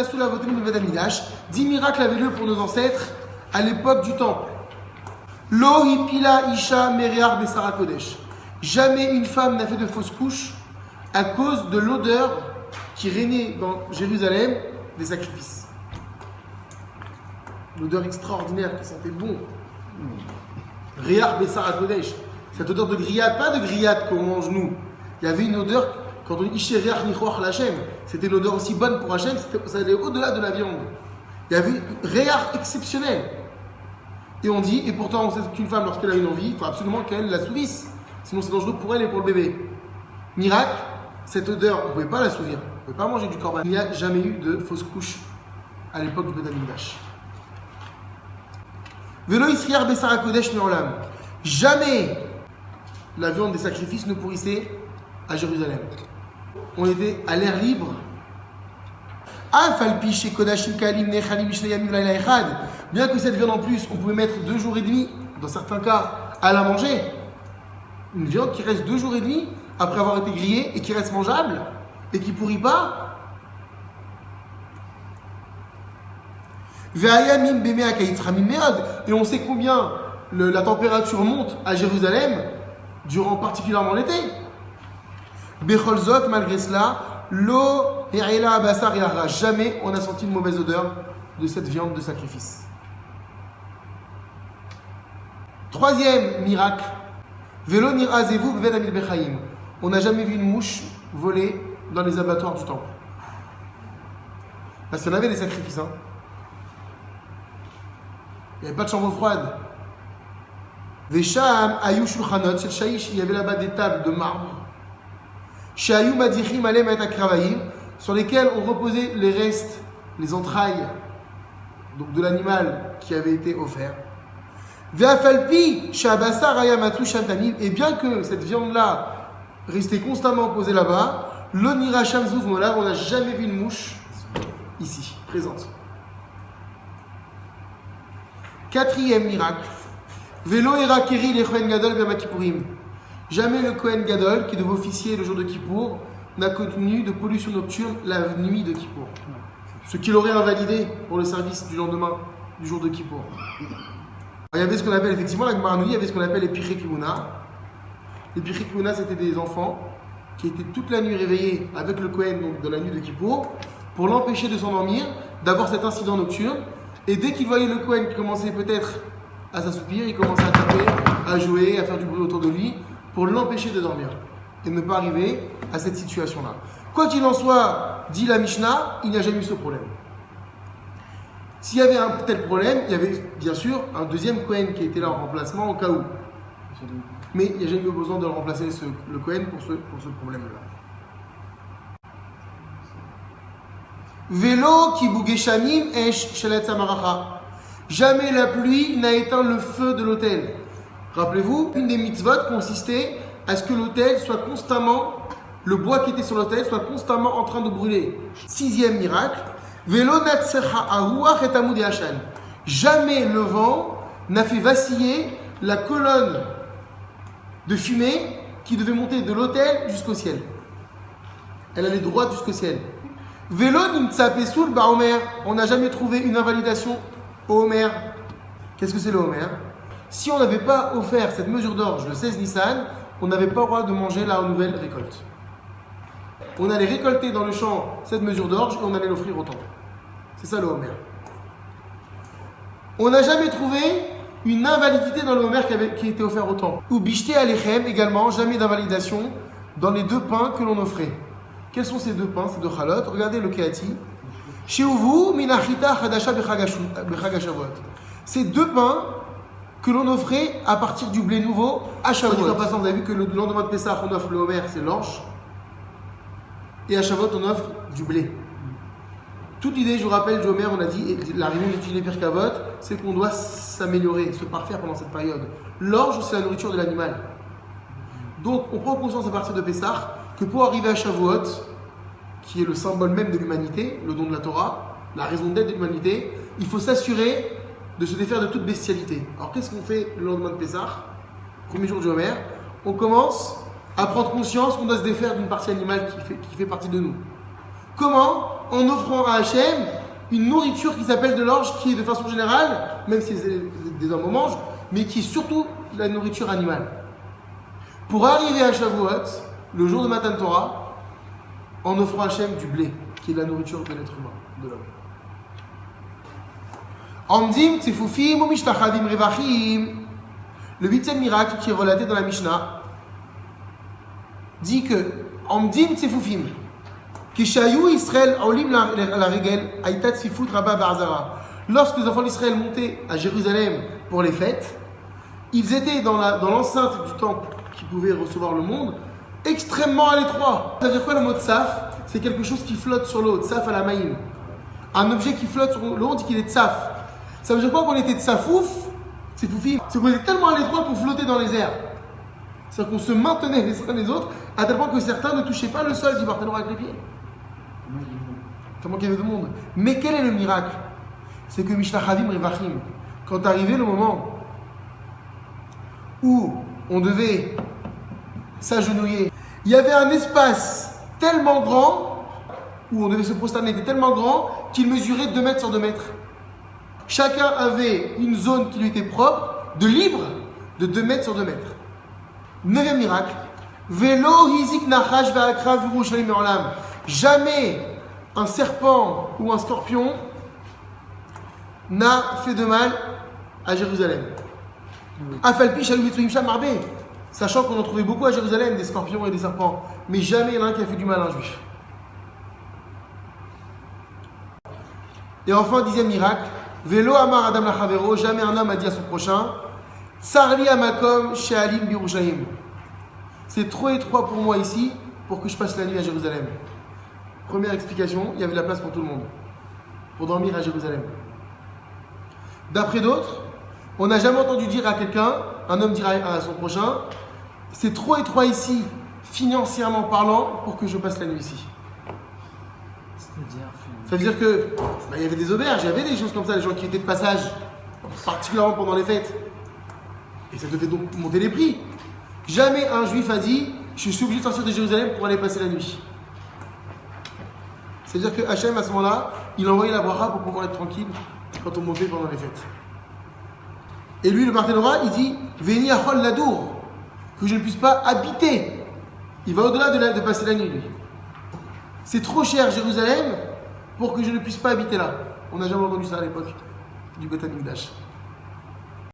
10 miracles avaient lieu pour nos ancêtres à l'époque du temple. Lo hipila isha merear besara kodesh. Jamais une femme n'a fait de fausse couche à cause de l'odeur qui régnait dans Jérusalem des sacrifices. L'odeur extraordinaire qui sentait bon. Rear besara kodesh. Cette odeur de grillade, pas de grillade qu'on mange nous. Il y avait une odeur, quand on dit ishe rear nichoach l'Hachem, c'était une odeur aussi bonne pour Hachem, ça allait au-delà de la viande. Il y avait rear exceptionnel. Et on dit, et pourtant on sait qu'une femme, lorsqu'elle a une envie, il faut absolument qu'elle l'assouvisse. Sinon c'est dangereux pour elle et pour le bébé. Miracle, cette odeur, on ne pouvait pas l'assouvir. On ne pouvait pas manger du corban. Il n'y a jamais eu de fausse couche à l'époque du Beth Amikdash. Velo Isriar Bessara Kodesh Meolam. Jamais la viande des sacrifices ne pourrissait à Jérusalem. On était à l'air libre. Bien que cette viande en plus, on pouvait mettre 2 jours et demi, dans certains cas, à la manger. Une viande qui reste 2 jours et demi après avoir été grillée et qui reste mangeable et qui ne pourrit pas. Et on sait combien la température monte à Jérusalem durant particulièrement l'été. Becholzot, malgré cela, l'eau He'ela abasar yara. Jamais on a senti une mauvaise odeur de cette viande de sacrifice. 3e miracle. Velo nirazevu b'ven amil bechaim. On n'a jamais vu une mouche voler dans les abattoirs du temple. Parce qu'on avait des sacrifices. Il n'y avait pas de chambre froide. Vesham ayu shulchanot shel shaish. Il y avait là-bas des tables de marbre. Shayu madichim alem et akravaim, sur lesquels on reposait les restes, les entrailles donc de l'animal qui avait été offert. Ve'afalpi shabasar ayamatu shantamim, et bien que cette viande-là restait constamment posée là-bas, l'onira shamzouf mola, on n'a jamais vu une mouche ici, présente. 4e miracle. Velo erakeri le Kohen Gadol b'Yom. Jamais le Kohen Gadol, qui devait officier le jour de Kippour, n'a connu de pollution nocturne la nuit de Kippour. Ce qui l'aurait invalidé pour le service du lendemain, du jour de Kippour. Il y avait ce qu'on appelle effectivement la Gemara nous dit, il y avait ce qu'on appelle les Pirkei Kehuna. Les Pirkei Kehuna, c'était des enfants qui étaient toute la nuit réveillés avec le Kohen donc de la nuit de Kippour pour l'empêcher de s'endormir, d'avoir cet incident nocturne. Et dès qu'il voyait le Kohen qui commençait peut-être à s'assoupir, il commençait à taper, à jouer, à faire du bruit autour de lui, pour l'empêcher de dormir et ne pas arriver à cette situation-là. Quoi qu'il en soit, dit la Mishnah, il n'y a jamais eu ce problème. S'il y avait un tel problème, il y avait bien sûr un deuxième Kohen qui était là en remplacement au cas où. Mais il n'y a jamais eu besoin de remplacer le Kohen pour ce problème-là. Vélo qui bougeshamim esh shelet samaracha. Jamais la pluie n'a éteint le feu de l'autel. Rappelez-vous, une des mitzvot consistait à ce que l'autel soit constamment, le bois qui était sur l'autel soit constamment en train de brûler. 6e miracle. Vélo natsecha aruach et amud yashan. Jamais le vent n'a fait vaciller la colonne de fumée qui devait monter de l'autel jusqu'au ciel. Elle allait droite jusqu'au ciel. Vélo nimtsa pesul ba Omer. On n'a jamais trouvé une invalidation au Omer. Qu'est-ce que c'est le Omer? Si on n'avait pas offert cette mesure d'orge le 16 Nissan, on n'avait pas le droit de manger la nouvelle récolte. On allait récolter dans le champ cette mesure d'orge et on allait l'offrir au temple. C'est ça le Homer. On n'a jamais trouvé une invalidité dans le Homer qui était offert au temple. Ou bishté alechem également, jamais d'invalidation dans les 2 pains que l'on offrait. Quels sont ces 2 pains, ces 2 chalot? Regardez le Kéati. Sheuvu minachita chadasha bechagashavot. Ces 2 pains que l'on offrait à partir du blé nouveau à Shavuot. En passant, vous avez vu que le lendemain de Pessah, on offre le Homer, c'est l'orge. Et à Shavuot, on offre du blé. Toute l'idée, je vous rappelle, du Homer, on a dit, et la raison d'étudier les Pirkei Avot, c'est qu'on doit s'améliorer, se parfaire pendant cette période. L'orge, c'est la nourriture de l'animal. Donc, on prend conscience à partir de Pessah que pour arriver à Shavuot, qui est le symbole même de l'humanité, le don de la Torah, la raison d'être de l'humanité, il faut s'assurer de se défaire de toute bestialité. Alors qu'est-ce qu'on fait le lendemain de Pessah, premier jour du Homer? On commence à prendre conscience qu'on doit se défaire d'une partie animale qui fait partie de nous. Comment? en offrant à Hachem une nourriture qui s'appelle de l'orge, qui est de façon générale, même si des hommes en mangent, mais qui est surtout la nourriture animale. Pour arriver à Shavuot, le jour de Matan Torah, en offrant à Hachem du blé, qui est la nourriture de l'être humain, de l'homme. Amdim tsefufim ou mishtachadim revachim. Le 8e miracle qui est relaté dans la Mishnah dit que Amdim tsefufim kishayu Israël olim la regel aïta tsifut rabba ba'azara. Lorsque les enfants d'Israël montaient à Jérusalem pour les fêtes, ils étaient dans l'enceinte du temple qui pouvait recevoir le monde, extrêmement à l'étroit. Ça veut dire quoi le mot tsaf? C'est quelque chose qui flotte sur l'eau, tsaf à la maïm. Un objet qui flotte sur l'eau, on dit qu'il est tsaf. Ça veut dire quoi qu'on était tsafouf? C'est foufim. C'est qu'on était tellement à l'étroit qu'on flottait dans les airs. C'est-à-dire qu'on se maintenait les uns les autres, à tel point que certains ne touchaient pas le sol, ils partaient avec les pieds. Tellement qu'il y avait de monde. Mais quel est le miracle? C'est que Mishlachadim Revachim, quand arrivait le moment où on devait s'agenouiller, il y avait un espace tellement grand, où on devait se prosterner, était tellement grand qu'il mesurait 2 mètres sur 2 mètres. Chacun avait une zone qui lui était propre, de libre, de 2 mètres sur 2 mètres. 9e miracle. Velo hizik nachash ve'akra v'Yerushalayim me'olam. Jamais un serpent ou un scorpion n'a fait de mal à Jérusalem. Afalpi shalu mitzuim sham marbe. Sachant qu'on en trouvait beaucoup à Jérusalem, des scorpions et des serpents. Mais jamais il y en a un qui a fait du mal à un juif. Et enfin, 10e miracle. Velo amar adam lachavero. Jamais un homme a dit à son prochain Tsarli amakom she'alim b'Yerushalayim. C'est trop étroit pour moi ici pour que je passe la nuit à Jérusalem. Première explication, il y avait de la place pour tout le monde, pour dormir à Jérusalem. D'après d'autres, on n'a jamais entendu dire à quelqu'un, un homme dira à son prochain, c'est trop étroit ici, financièrement parlant, pour que je passe la nuit ici. Ça veut dire que il y avait des auberges, il y avait des choses comme ça, les gens qui étaient de passage, particulièrement pendant les fêtes. Et ça devait donc monter les prix. Jamais un juif a dit je suis obligé de sortir de Jérusalem pour aller passer la nuit. C'est-à-dire que Hachem, à ce moment-là, il envoyait la bracha pour pouvoir être tranquille quand on montait pendant les fêtes. Et lui, le Barthénora, il dit Veni achol ladour, que je ne puisse pas habiter. Il va au-delà de passer la nuit, lui. C'est trop cher, Jérusalem, pour que je ne puisse pas habiter là. On n'a jamais entendu ça à l'époque du Beth Amikdash.